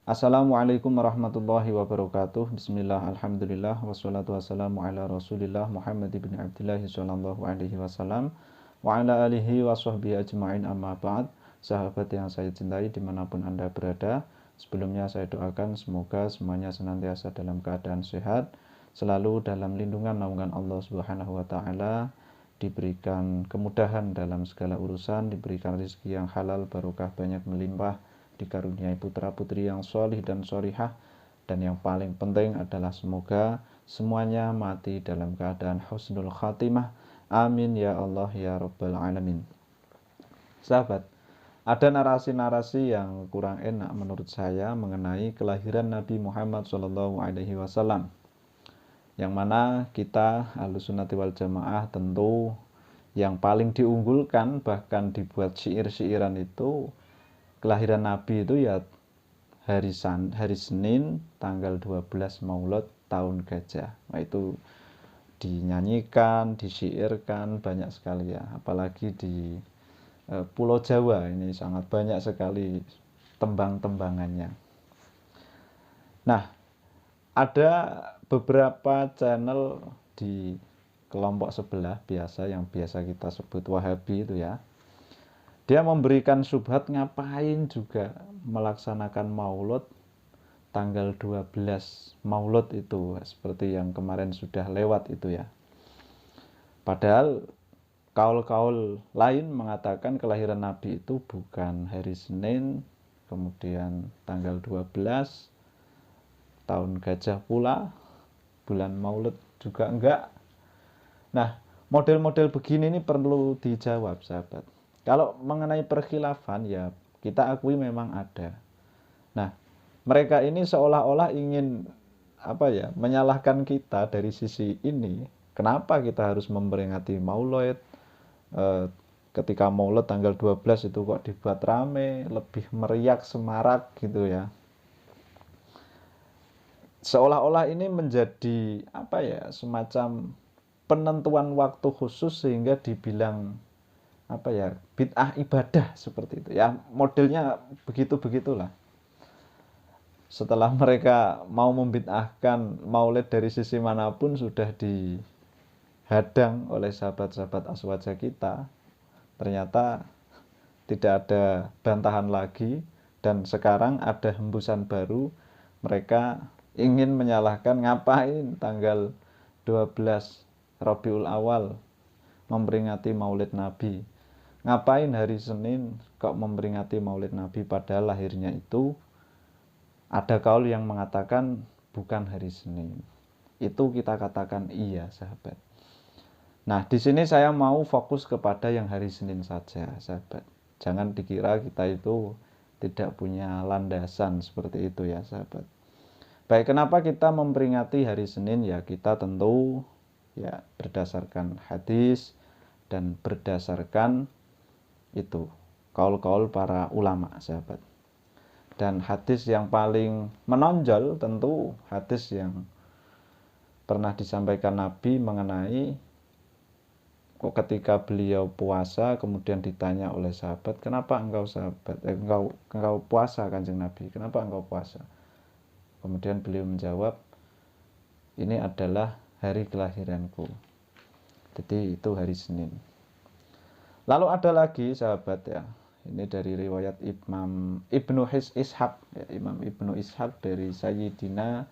Assalamualaikum warahmatullahi wabarakatuh. Bismillah, alhamdulillah, wassalatu wassalamu ala rasulillah Muhammad ibn Abdullah sallallahu alaihi wasallam wa ala alihi wa sahbihi ajma'in, amma ba'd. Sahabat yang saya cintai dimanapun Anda berada, sebelumnya saya doakan semoga semuanya senantiasa dalam keadaan sehat, selalu dalam lindungan naungan Allah subhanahu wa ta'ala, diberikan kemudahan dalam segala urusan, diberikan rezeki yang halal, barokah, banyak melimpah, dikaruniai putra-putri yang solih dan solihah, dan yang paling penting adalah semoga semuanya mati dalam keadaan husnul khatimah. Amin ya Allah ya Rabbal Alamin. Sahabat, ada narasi-narasi yang kurang enak menurut saya mengenai kelahiran Nabi Muhammad SAW, yang mana kita Ahlussunnati wal Jamaah tentu yang paling diunggulkan, bahkan dibuat syair-syairan itu, kelahiran Nabi itu ya hari Senin tanggal 12 Maulud tahun gajah. Nah, itu dinyanyikan, disyairkan banyak sekali ya, apalagi di Pulau Jawa ini sangat banyak sekali tembang-tembangannya. Nah, ada beberapa channel di kelompok sebelah biasa yang biasa kita sebut Wahabi itu ya, dia memberikan syubhat ngapain juga melaksanakan maulud tanggal 12 maulud itu, seperti yang kemarin sudah lewat itu ya. Padahal kaul-kaul lain mengatakan kelahiran Nabi itu bukan hari Senin, kemudian tanggal 12 tahun gajah pula, bulan maulud juga enggak. Nah, model-model begini ini perlu dijawab, sahabat. Kalau mengenai perkhilafan ya kita akui memang ada. Nah, mereka ini seolah-olah ingin menyalahkan kita dari sisi ini. Kenapa kita harus memperingati Maulid? Ketika Maulid tanggal 12 itu kok dibuat rame, lebih meriak, semarak gitu ya. Seolah-olah ini menjadi semacam penentuan waktu khusus sehingga dibilang bid'ah ibadah seperti itu ya, modelnya begitulah. Setelah mereka mau membid'ahkan maulid dari sisi manapun, sudah dihadang oleh sahabat-sahabat aswaja kita, ternyata tidak ada bantahan lagi, dan sekarang ada hembusan baru. Mereka ingin menyalahkan, ngapain tanggal 12 Rabiul Awal memperingati maulid Nabi, ngapain hari Senin kok memperingati maulid Nabi, padahal lahirnya itu ada kaul yang mengatakan bukan hari Senin. Itu kita katakan iya, sahabat. Nah, di sini saya mau fokus kepada yang hari Senin saja, sahabat. Jangan dikira kita itu tidak punya landasan seperti itu ya, sahabat. Baik, kenapa kita memperingati hari Senin? Ya, kita tentu ya berdasarkan hadis dan berdasarkan itu kaul-kaul para ulama, sahabat. Dan hadis yang paling menonjol tentu hadis yang pernah disampaikan Nabi mengenai ketika beliau puasa, kemudian ditanya oleh sahabat, kenapa engkau puasa Kanjeng Nabi, kenapa engkau puasa? Kemudian beliau menjawab, ini adalah hari kelahiranku, jadi itu hari Senin. Lalu ada lagi, sahabat ya, ini dari riwayat Imam Ibnu Ishaq ya, Imam Ibnu Ishaq dari Sayyidina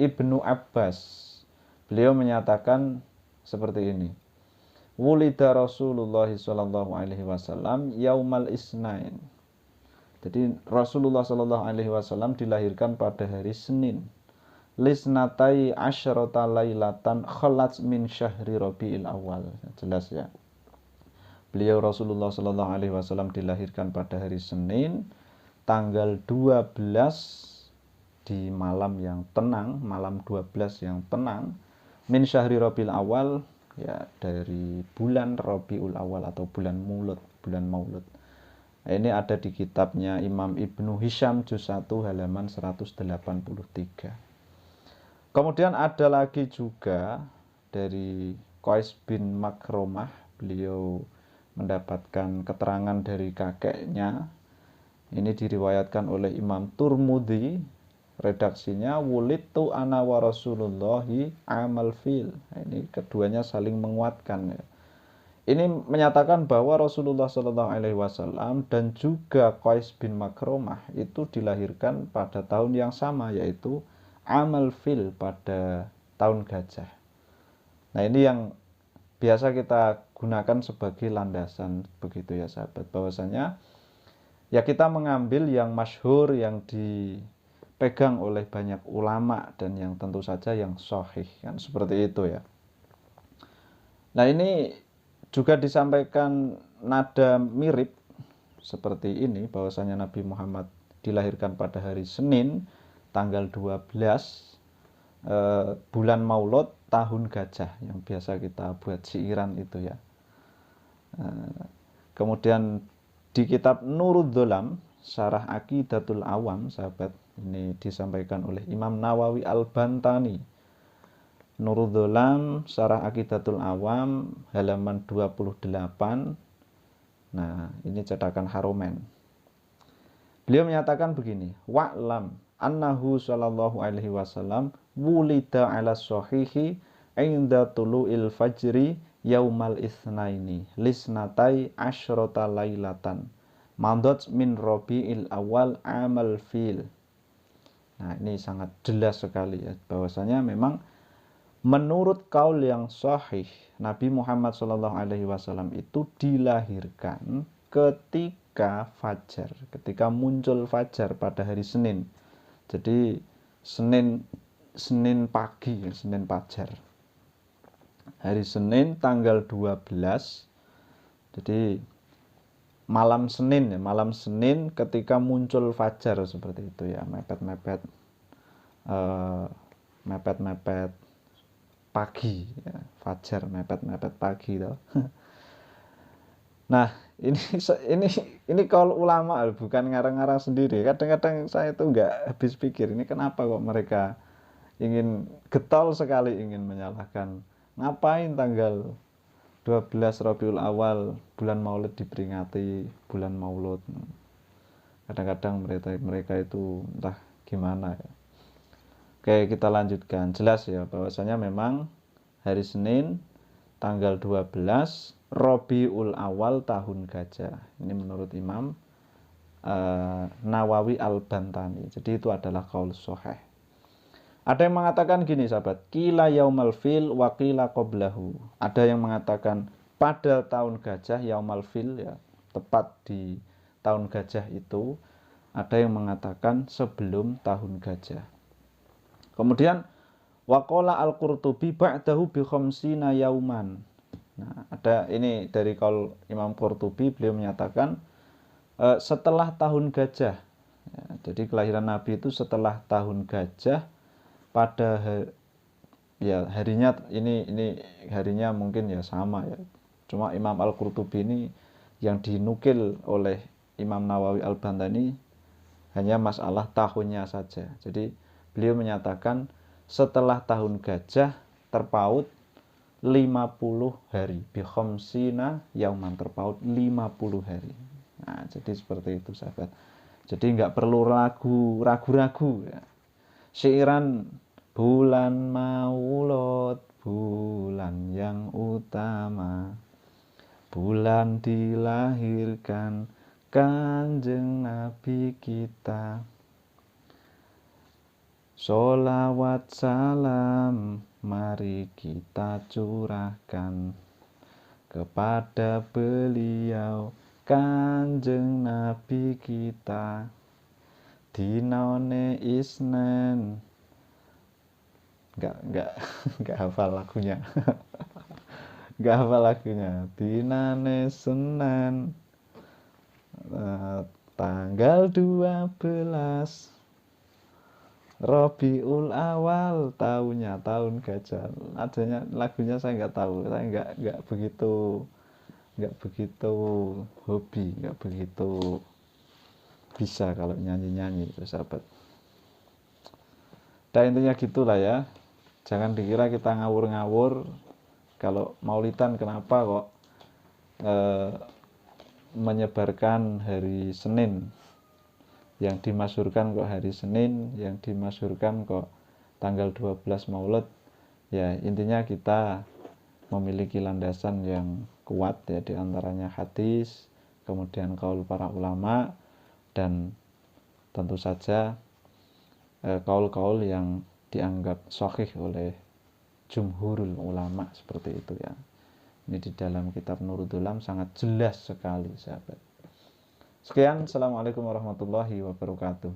Ibnu Abbas. Beliau menyatakan seperti ini, wulida Rasulullah sallallahu alaihi wasallam yaumal isnain. Jadi Rasulullah sallallahu alaihi wasallam dilahirkan pada hari Senin. Lisnatai asyrata lailatan khalat min syahri Rabiul Awal. Jelas ya. Beliau Rasulullah sallallahu alaihi wasallam dilahirkan pada hari Senin tanggal 12 di malam yang tenang, malam 12 yang tenang, min syahri Rabiul Awal ya, dari bulan Rabiul Awal atau bulan Maulud, bulan Maulud. Nah, ini ada di kitabnya Imam Ibnu Hisham juz 1 halaman 183. Kemudian ada lagi juga dari Qais bin Makromah, beliau mendapatkan keterangan dari kakeknya Ini diriwayatkan oleh Imam Turmudi, redaksinya wulidtu ana wa rasulullahi amal fil. Nah, ini keduanya saling menguatkan ya. Ini menyatakan bahwa Rasulullah Shallallahu Alaihi Wasallam dan juga Qais bin Makromah itu dilahirkan pada tahun yang sama, yaitu amal fil, pada tahun gajah. Nah, ini yang biasa kita gunakan sebagai landasan begitu ya sahabat, bahwasanya ya kita mengambil yang masyhur, yang dipegang oleh banyak ulama, dan yang tentu saja yang sahih, kan seperti itu ya. Nah, ini juga disampaikan nada mirip seperti ini, bahwasanya Nabi Muhammad dilahirkan pada hari Senin tanggal 12 bulan Maulud tahun gajah, yang biasa kita buat siiran itu ya. Kemudian di kitab Nurud Dholam Syarah Aqidatul Awam sahabat, ini disampaikan oleh Imam Nawawi Al-Bantani. Nurud Dholam Syarah Aqidatul Awam halaman 28. Nah, ini cetakan Haromen. Beliau menyatakan begini, wa'lam annahu sallallahu alaihi wasallam wulida ala sahihi inda tulu'il fajri yaumal itsnaini lisnatai asyrota lailatan madot min rabi'il awal amal fil. Nah, ini sangat jelas sekali ya, bahwasanya memang menurut kaul yang sahih, Nabi Muhammad SAW itu dilahirkan ketika fajar, ketika muncul fajar pada hari Senin. Jadi Senin pagi, Senin fajar. Hari Senin tanggal 12. Jadi malam Senin ya, malam Senin ketika muncul fajar seperti itu ya, mepet-mepet pagi ya, fajar mepet-mepet pagi toh. Nah, ini kalau ulama bukan ngarang-ngarang sendiri. Kadang-kadang saya itu nggak habis pikir, ini kenapa kok mereka ingin getol sekali ingin menyalahkan. Ngapain tanggal 12 Rabiul Awal bulan Maulid diperingati bulan Maulud. Kadang-kadang mereka itu entah gimana ya. Oke, kita lanjutkan. Jelas ya bahwasanya memang hari Senin tanggal 12 Rabiul Awal tahun gajah. Ini menurut Imam Nawawi Al-Bantani. Jadi itu adalah qaul sahih. Ada yang mengatakan gini sahabat, qila yaumal fil wa qila qablahu. Ada yang mengatakan pada tahun gajah yaumal fil ya, tepat di tahun gajah itu. Ada yang mengatakan sebelum tahun gajah. Kemudian waqala al-Qurtubi ba'dahu bi khamsina yauman. Nah, ada ini dari qaul Imam Qurtubi, beliau menyatakan setelah tahun gajah. Ya, jadi kelahiran Nabi itu setelah tahun gajah pada ya harinya ini harinya mungkin ya sama ya. Cuma Imam Al-Qurtubi ini yang dinukil oleh Imam Nawawi Al-Bantani hanya masalah tahunnya saja. Jadi beliau menyatakan setelah tahun gajah terpaut 50 hari. Bi khamsina yauman, terpaut 50 hari. Nah, jadi seperti itu sahabat. Jadi nggak perlu ragu-ragu ya. Syairan bulan Maulud, bulan yang utama, bulan dilahirkan Kanjeng Nabi kita. Sholawat salam mari kita curahkan kepada beliau Kanjeng Nabi kita. Dinone Isnen. Enggak hafal lagunya. Enggak hafal lagunya. Dinane Senin tanggal 12 Rabiul Awal, tahunnya tahun gajah. Adanya lagunya saya nggak tahu, saya nggak begitu hobi, nggak begitu bisa kalau nyanyi itu sahabat. Dan intinya gitulah ya, jangan dikira kita ngawur-ngawur. Kalau Maulidan kenapa kok menyebarkan hari Senin yang dimasyhurkan kok hari Senin, yang dimasyhurkan kok tanggal 12 Maulid. Ya, intinya kita memiliki landasan yang kuat ya, diantaranya hadis, kemudian kaul para ulama, dan tentu saja kaul-kaul yang dianggap sahih oleh jumhurul ulama, seperti itu ya. Ini di dalam kitab Nurul Dulam sangat jelas sekali, sahabat. Sekian, assalamualaikum warahmatullahi wabarakatuh.